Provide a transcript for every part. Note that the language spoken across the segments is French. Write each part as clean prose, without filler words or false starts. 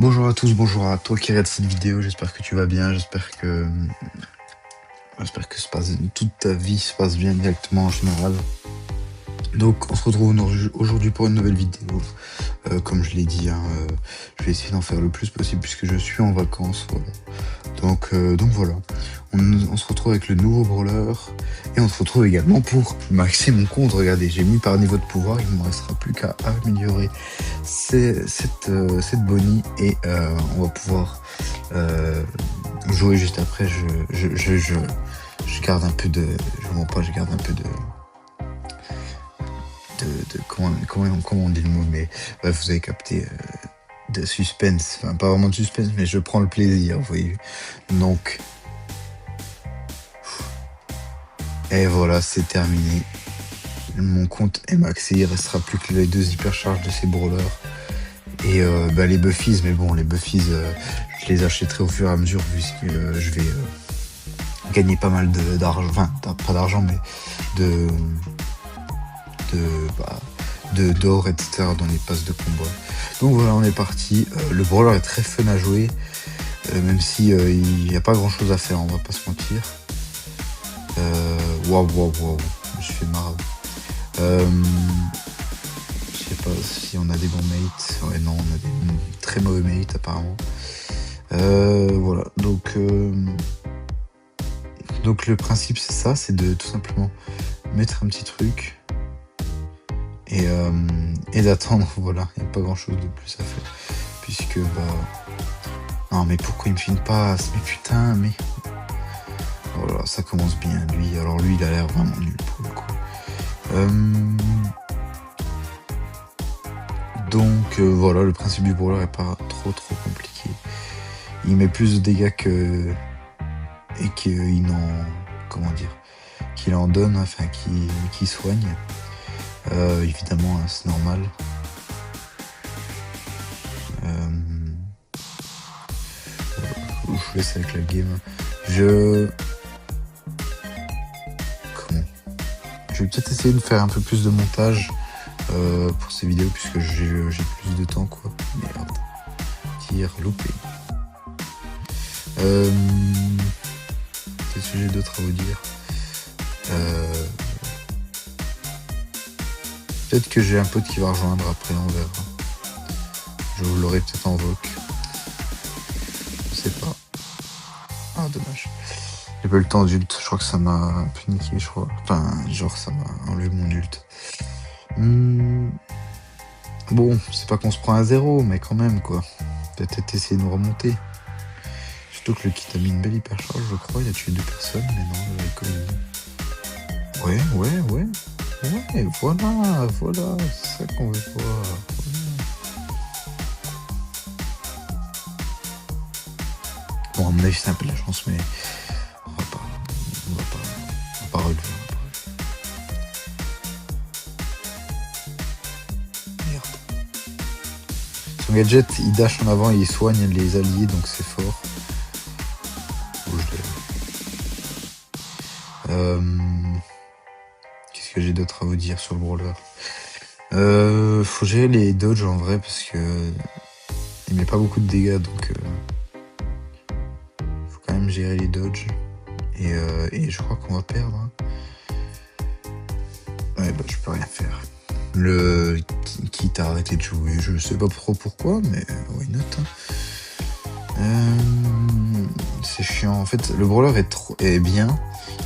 Bonjour à tous, bonjour à toi qui regarde cette vidéo, j'espère que tu vas bien, j'espère que toute ta vie se passe bien directement en général. Donc on se retrouve aujourd'hui pour une nouvelle vidéo. Comme je l'ai dit, hein, je vais essayer d'en faire le plus possible puisque je suis en vacances. Voilà. Donc voilà, on se retrouve avec le nouveau brawler et on se retrouve également pour maxer mon compte. Regardez, j'ai mis par niveau de pouvoir, il ne me restera plus qu'à améliorer cette bonnie et on va pouvoir jouer juste après. Je garde un peu de, je mens pas, je garde un peu de comment on dit le mot, mais bref, vous avez capté, de suspense, enfin pas vraiment de suspense, mais je prends le plaisir, vous voyez. Donc, et voilà, c'est terminé. Mon compte est maxé, il restera plus que les 2 hypercharges de ces brawlers. Et les buffies, mais bon, les buffies, je les achèterai au fur et à mesure, puisque je vais gagner pas mal d'argent, enfin, pas d'argent, mais de d'or, etc. dans les passes de combat. Donc voilà, on est parti. Le brawler est très fun à jouer, même si il n'y a pas grand chose à faire, on va pas se mentir. Waouh, je me suis fait marre. Je sais pas si on a des bons mates. Ouais, non, on a des très mauvais mates apparemment. Voilà, donc le principe c'est ça, c'est de tout simplement mettre un petit truc et d'attendre. Voilà, il n'y a pas grand chose de plus à faire, puisque non, mais pourquoi il me fait une passe? Mais putain, mais voilà, ça commence bien lui. Alors lui, il a l'air vraiment nul pour le coup. Donc voilà, le principe du brawler est pas trop compliqué. Il met plus de dégâts et qu'il en, comment dire, qu'il en donne, enfin qu'il soigne. Évidemment, hein, c'est normal. Je vous laisse avec la game. Je vais peut-être essayer de faire un peu plus de montage pour ces vidéos, puisque j'ai plus de temps, quoi. Merde. Tir loupé. Qu'est-ce que j'ai d'autre à vous dire? Peut-être que j'ai un pote qui va rejoindre après, on verra. Je vous l'aurai peut-être en voc. Je sais pas. Ah, dommage. J'ai pas eu le temps d'ult, je crois que ça m'a un peu niqué, je crois. Enfin, genre, ça m'a enlevé mon ult. Bon, c'est pas qu'on se prend à 0, mais quand même, quoi. Peut-être essayer de nous remonter. Surtout que le kit a mis une belle hypercharge, je crois. Il a tué 2 personnes, mais non, il avait commis. Ouais, voilà, c'est ça qu'on veut voir. Bon, à mon avis, c'est un peu de la chance, mais on va pas relever. Merde. Son gadget, il dash en avant et il soigne les alliés, donc c'est fort. Qu'est-ce que j'ai d'autre à vous dire sur le brawler? Faut gérer les dodges en vrai, parce que il met pas beaucoup de dégâts, donc faut quand même gérer les dodges. Et je crois qu'on va perdre. Hein. Ouais, je peux rien faire. Le kit a arrêté de jouer, je sais pas trop pourquoi, mais why not. Hein. C'est chiant. En fait, le brawler est bien,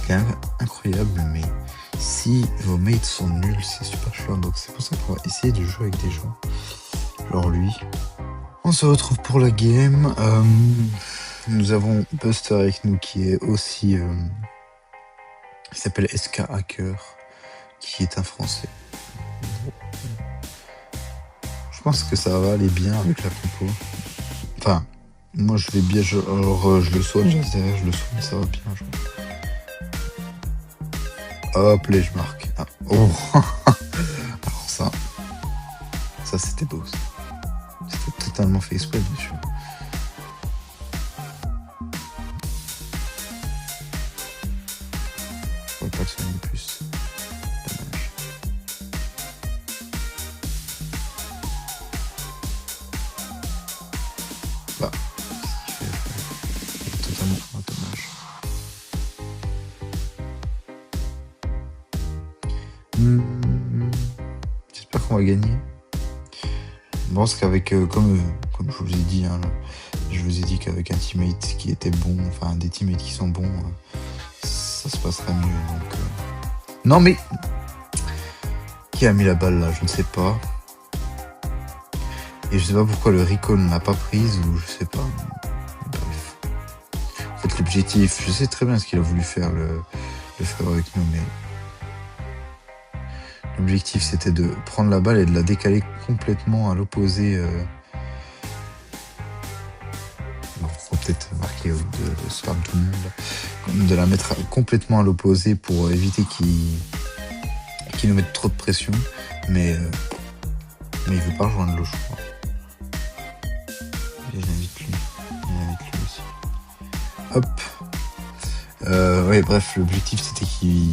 il est incroyable, mais si vos mates sont nuls, c'est super chiant. Donc c'est pour ça qu'on va essayer de jouer avec des gens genre lui. On se retrouve pour la game. Nous avons Buster avec nous qui est aussi... il s'appelle SK Hacker, qui est un français. Je pense que ça va aller bien avec la compo. Enfin, moi je vais bien, je le soigne, je le soigne, ça va bien. Hop, là je marque. Ah, oh. Alors ça c'était beau. C'était totalement fait exprès, bien sûr. Je pourrais pas le soigner plus. Dommage. pas ce qu'il fait. Il est totalement dommage. J'espère qu'on va gagner. Je pense qu'avec, comme je vous ai dit, hein, je vous ai dit qu'avec un teammate qui était bon, enfin des teammates qui sont bons, ça se passerait mieux. Donc, non mais, qui a mis la balle là? Je ne sais pas. Et je sais pas pourquoi le recall ne l'a pas prise, ou je sais pas. Bref. En fait, l'objectif, je sais très bien ce qu'il a voulu faire, le faire avec nous, mais l'objectif c'était de prendre la balle et de la décaler complètement à l'opposé. Bon, faut peut-être marquer de spam tout le monde. De la mettre complètement à l'opposé pour éviter qu'il nous mette trop de pression. Mais il veut pas rejoindre l'eau, je crois. Et j'invite lui. Aussi. Hop. Ouais, bref, l'objectif c'était qu'il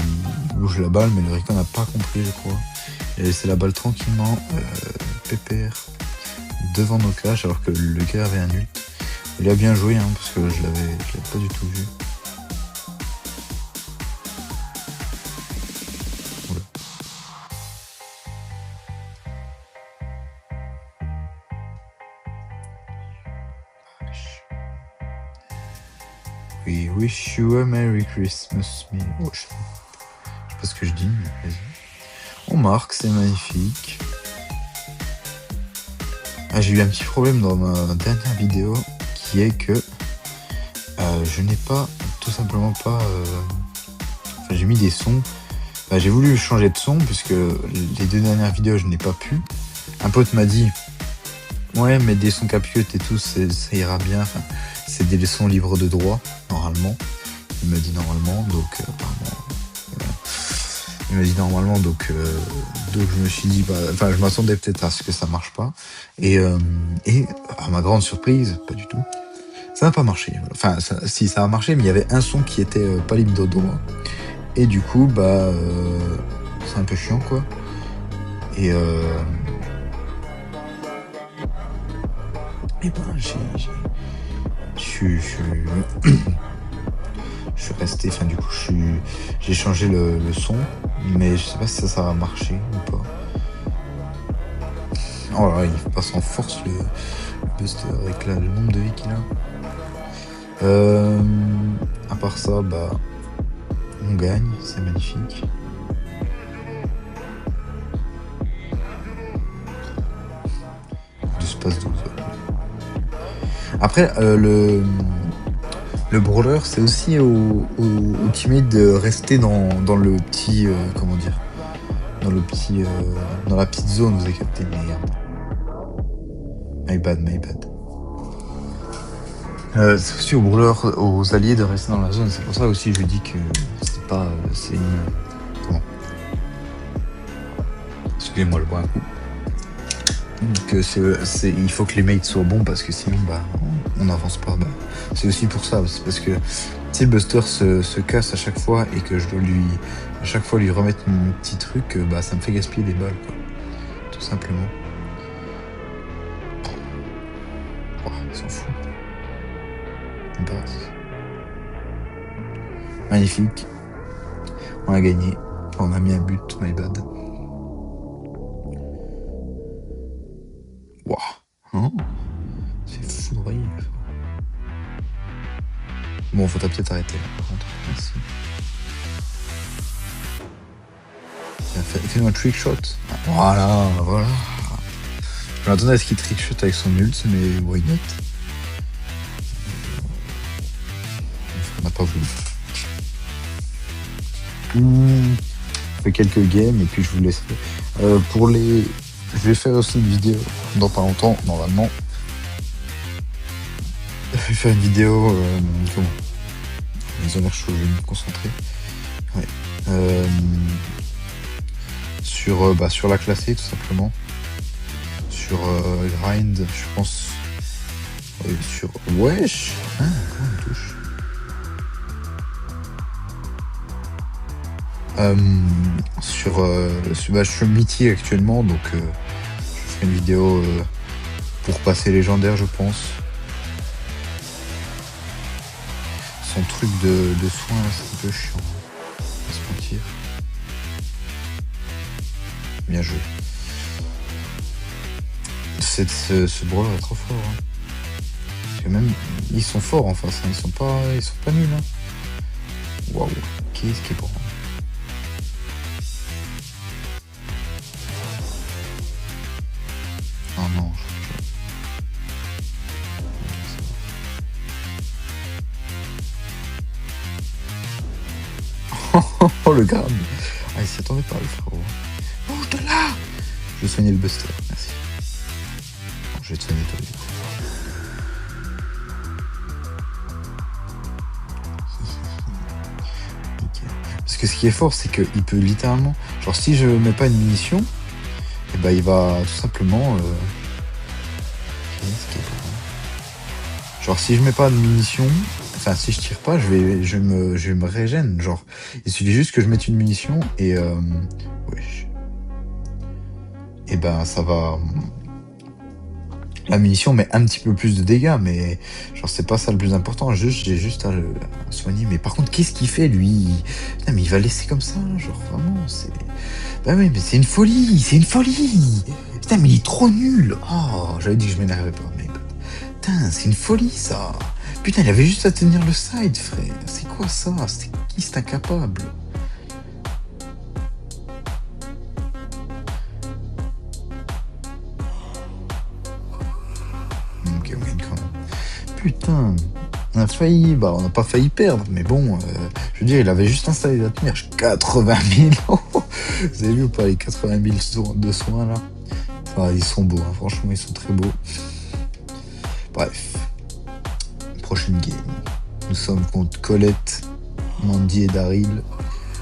bouge la balle, mais le Rico n'a pas compris, je crois. Il a laissé la balle tranquillement, pépère, devant nos cages, alors que le gars avait un ult. Il a bien joué, hein, parce que je l'avais pas du tout vu. Oula. We wish you a Merry Christmas, me. Oh, je sais pas ce que je dis, mais vas-y. On marque, c'est magnifique. Ah, j'ai eu un petit problème dans ma dernière vidéo, qui est que je n'ai pas, tout simplement pas... Enfin, j'ai mis des sons. Enfin, j'ai voulu changer de son, puisque les 2 dernières vidéos, je n'ai pas pu. Un pote m'a dit, ouais, mais des sons CapCut et tout, ça ira bien. Enfin, c'est des sons libres de droit, normalement. Il m'a dit normalement, donc apparemment... Il m'a dit normalement, donc je me suis dit, enfin, je m'attendais peut-être à ce que ça marche pas. Et à ma grande surprise, pas du tout. Ça n'a pas marché. Enfin, si, ça a marché, mais il y avait un son qui était pas libre de droit. Et du coup, c'est un peu chiant, quoi. Et je suis resté, enfin du coup j'ai changé le son, mais je sais pas si ça va marcher ou pas. Oh là là, il passe en force le Buster avec le nombre de vies qu'il a. À part ça, on gagne, c'est magnifique. De space 12. Après, le brawler, c'est aussi au teammate de rester dans le petit, comment dire, dans la petite zone, vous avez capté, merde. My bad. C'est aussi au brawler, aux alliés de rester dans la zone. C'est pour ça aussi que je dis que c'est pas, c'est une... Comment? Excusez-moi, je bois un coup. Que il faut que les mates soient bons, parce que sinon on n'avance pas. C'est aussi pour ça, c'est parce que si le Buster se casse à chaque fois et que je dois à chaque fois lui remettre mon petit truc, ça me fait gaspiller des balles, quoi. Tout simplement. Oh, il s'en fout. Il passe. Magnifique. On a gagné. On a mis un but, my bad. Waouh, hein, c'est foudroyé. Bon, faut peut-être arrêter là, par contre. Merci. Fais-moi un trick shot. Voilà. Je m'attendais à ce qu'il trick shot avec son ult, mais why not? On n'a pas voulu. Je fais quelques games et puis je vous laisserai. Je vais faire aussi une vidéo dans pas longtemps, normalement. Je vais faire une vidéo. Comment? Ils ont l'air chauds, je vais me concentrer. Ouais. Sur la classée, tout simplement. Sur grind, je pense. Sur. Wesh! On touche. Je suis mythique actuellement, donc je ferai une vidéo pour passer légendaire, je pense. son truc de soin, là, c'est un peu chiant. On va se mentir. Bien joué. Ce brawler est trop fort. Hein. Parce que même, ils sont forts en face, hein. Ils sont pas nuls. Hein. Waouh, qu'est-ce qui est bon. Ah non, oh le grab. Ah, il s'y attendait pas le frérot. Oh, je te là. Je vais soigner le buster, merci. Bon, je vais te soigner toi du coup. Parce que ce qui est fort, c'est qu'il peut littéralement... Genre si je mets pas une munition, et bah il va tout simplement... Qu'est-ce qui est bon. Genre si je mets pas de munition, enfin si je tire pas, je vais me régène. Genre il suffit juste que je mette une munition et... wesh. Et ben ça va... La munition met un petit peu plus de dégâts, mais genre c'est pas ça le plus important. J'ai juste à le soigner. Mais par contre, qu'est-ce qu'il fait lui? Putain, mais il va laisser comme ça, genre vraiment, c'est. Bah oui, mais c'est une folie, c'est une folie. Putain, mais il est trop nul. Oh, j'avais dit que je m'énervais pas, mais putain, c'est une folie ça. Putain, il avait juste à tenir le side, frère. C'est quoi ça? C'est qui c'est incapable? Ok, on gagne quand même. Putain, on a failli, bah on n'a pas failli perdre, mais bon, je veux dire, il avait juste installé la tenir. 80 000. Vous avez vu ou pas les 80 000 de soins là? Enfin, ils sont beaux, hein. Franchement, ils sont très beaux. Bref, prochaine game. Nous sommes contre Colette, Mandy et Daryl.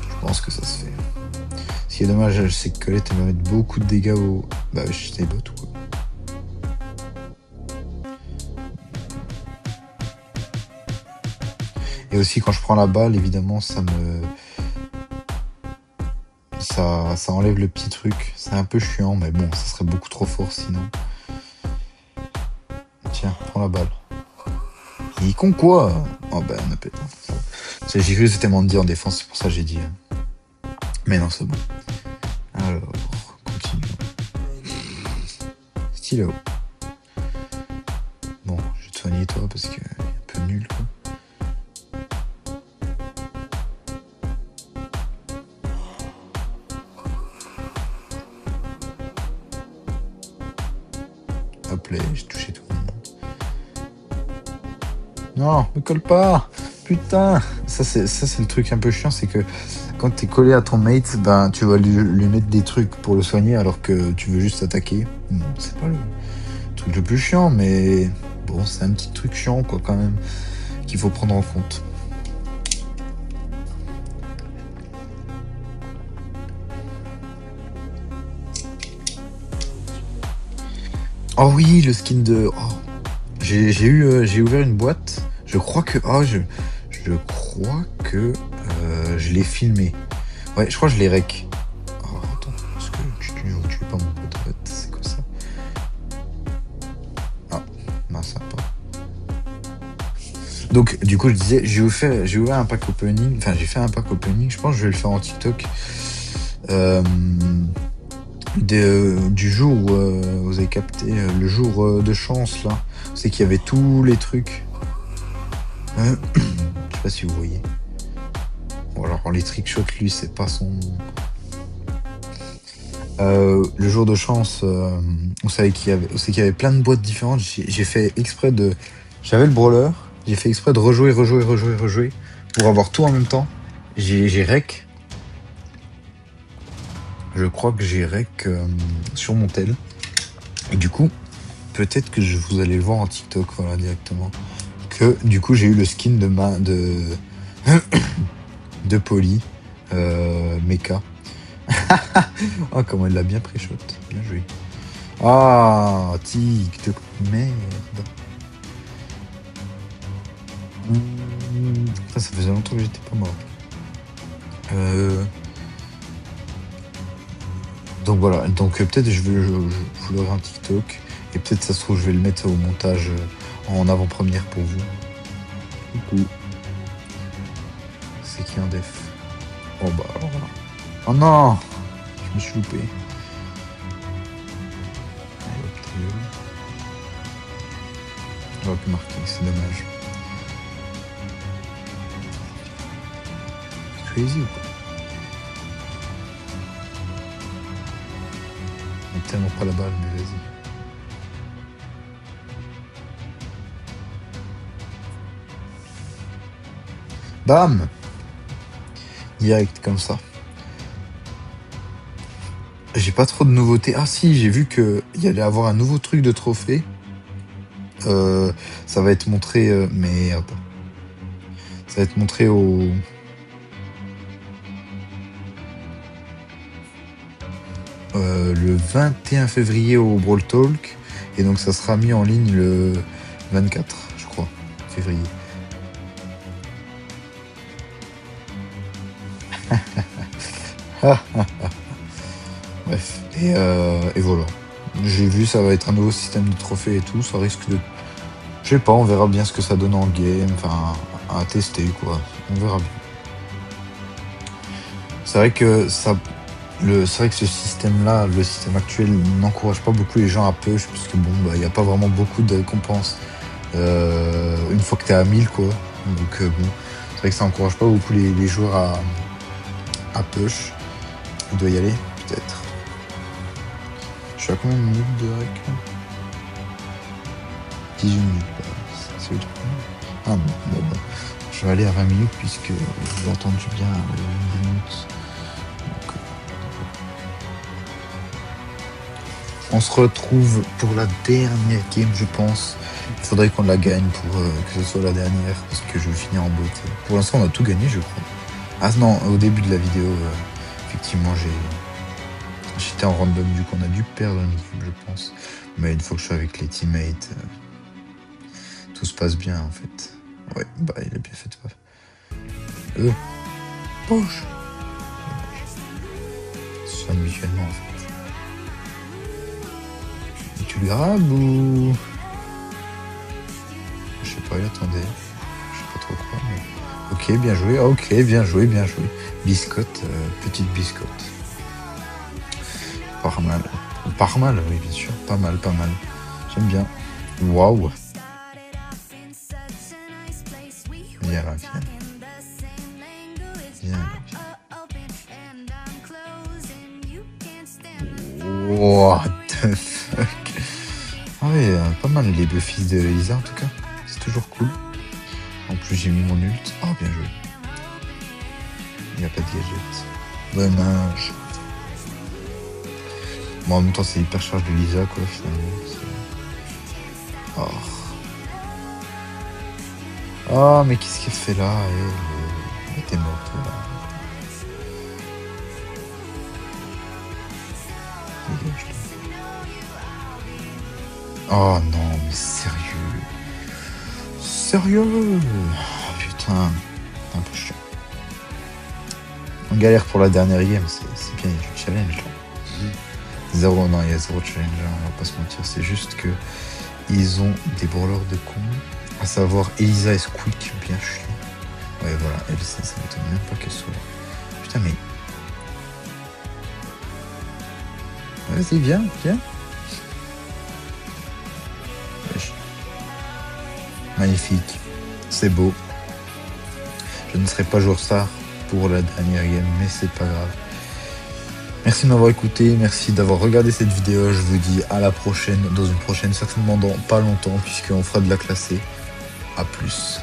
Je pense que ça se fait. Ce qui est dommage, c'est que Colette elle va mettre beaucoup de dégâts au. Bah, je sais pas tout quoi. Et aussi quand je prends la balle, évidemment, ça enlève le petit truc. C'est un peu chiant, mais bon, ça serait beaucoup trop fort sinon. Tiens, prends la balle. Il est con quoi? Oh bah on a pété. J'ai cru que c'était Mandy en défense, c'est pour ça que j'ai dit. Mais non, c'est bon. Alors, continuons. Stylo. Bon, je vais te soigner toi parce que est un peu nul quoi. Hop là, j'ai touché tout le monde. Non, me colle pas. Putain. Ça c'est le truc un peu chiant, c'est que quand t'es collé à ton mate, ben tu vas lui mettre des trucs pour le soigner alors que tu veux juste attaquer. C'est pas le truc le plus chiant, mais bon, c'est un petit truc chiant quoi quand même qu'il faut prendre en compte. Oh oui, le skin de... Oh. J'ai ouvert une boîte. Je crois que... Oh, je crois que je l'ai filmé. Ouais, je crois que je l'ai rec. Oh, attends, est-ce que tu es pas mon pote en fait? C'est quoi ça? Ah, non, sympa. Donc, du coup, je disais, j'ai ouvert un pack opening. Enfin, j'ai fait un pack opening. Je pense que je vais le faire en TikTok. Du jour où vous avez capté le jour de chance là, c'est qu'il y avait tous les trucs. Je sais pas si vous voyez. Bon, alors les trickshots, lui, c'est pas son. Le jour de chance, on savait qu'il y avait plein de boîtes différentes. J'ai fait exprès de. J'avais le brawler, j'ai fait exprès de rejouer pour avoir tout en même temps. J'ai rec. Je crois que j'ai rec sur mon tel. Et du coup, peut-être que vous allez le voir en TikTok, voilà, directement. Que du coup, j'ai eu le skin de Polly, Mecha. Oh, comment elle l'a bien pré-shot. Bien joué. Ah, TikTok, merde. Ça faisait longtemps que j'étais pas mort. Donc voilà, donc peut-être je vous l'aurai un TikTok et peut-être ça se trouve je vais le mettre au montage en avant-première pour vous. Coucou. en def. Oh bah alors là. Oh non, je me suis loupé. Allez, hop, ta gueule. J'aurais pu marquer, c'est dommage. Crazy ou quoi? On a tellement pas la balle, mais vas-y. Bam! Direct comme ça. J'ai pas trop de nouveautés. Ah si, j'ai vu qu'il y allait avoir un nouveau truc de trophée. Ça va être montré... merde. Ça va être montré au... le 21 février au Brawl Talk. Et donc ça sera mis en ligne le 24, je crois, février. Bref, et voilà. J'ai vu, ça va être un nouveau système de trophées et tout. Ça risque de... Je sais pas, on verra bien ce que ça donne en game. Enfin, à tester, quoi. On verra bien. C'est vrai que ça... C'est vrai que ce système-là, le système actuel, n'encourage pas beaucoup les gens à push, parce que bon, bah, il n'y a pas vraiment beaucoup de récompenses une fois que t'es à 1000, quoi. Donc bon, c'est vrai que ça encourage pas beaucoup les joueurs à push. Il doit y aller, peut-être. Je suis à combien de minutes de rec là? 18 minutes, c'est le truc. Ah non, bon. Je vais aller à 20 minutes puisque j'ai entendu bien 20 minutes. On se retrouve pour la dernière game, je pense. Il faudrait qu'on la gagne pour que ce soit la dernière, parce que je vais finir en beauté. Pour l'instant, on a tout gagné, je crois. Ah non, au début de la vidéo, effectivement, j'étais en random, du coup, on a dû perdre une game, je pense. Mais une fois que je suis avec les teammates, tout se passe bien, en fait. Ouais, bah, il a bien fait de pas... Poche. Ce soit mutuellement, en fait. Tu le grabes ou... Je sais pas, il attendait. Je sais pas trop quoi, mais... Ok, bien joué. Ok, bien joué, bien joué. Biscotte, petite biscotte. Pas mal. Pas mal, oui, bien sûr. Pas mal, pas mal. J'aime bien. Waouh. Viens là, viens. Viens là, viens. What the fuck. Ah oui, pas mal les buffs de Lisa en tout cas. C'est toujours cool. En plus j'ai mis mon ult. Oh bien joué. Il n'y a pas de gadget. Dommage. Bon en même temps c'est hyper charge de Lisa quoi finalement. Oh. Oh mais qu'est-ce qu'elle fait là? Elle était morte là. Dégage là. Oh non, mais sérieux. Sérieux? Oh, putain. Un peu chiant. On galère pour la dernière game, c'est bien, il y a du challenge là. Zéro, non, il y a zéro challenge, on va pas se mentir. C'est juste que ils ont des brawlers de cons, à savoir Elisa et Squeak, bien chiant. Ouais, voilà, elle, ça m'étonne même pas qu'elle soit là. Putain, mais... Vas-y, viens. Magnifique, c'est beau. Je ne serai pas joueur star pour la dernière game, mais c'est pas grave. Merci de m'avoir écouté, merci d'avoir regardé cette vidéo. Je vous dis à la prochaine, dans une prochaine, certainement dans pas longtemps, puisqu'on fera de la classée. A plus.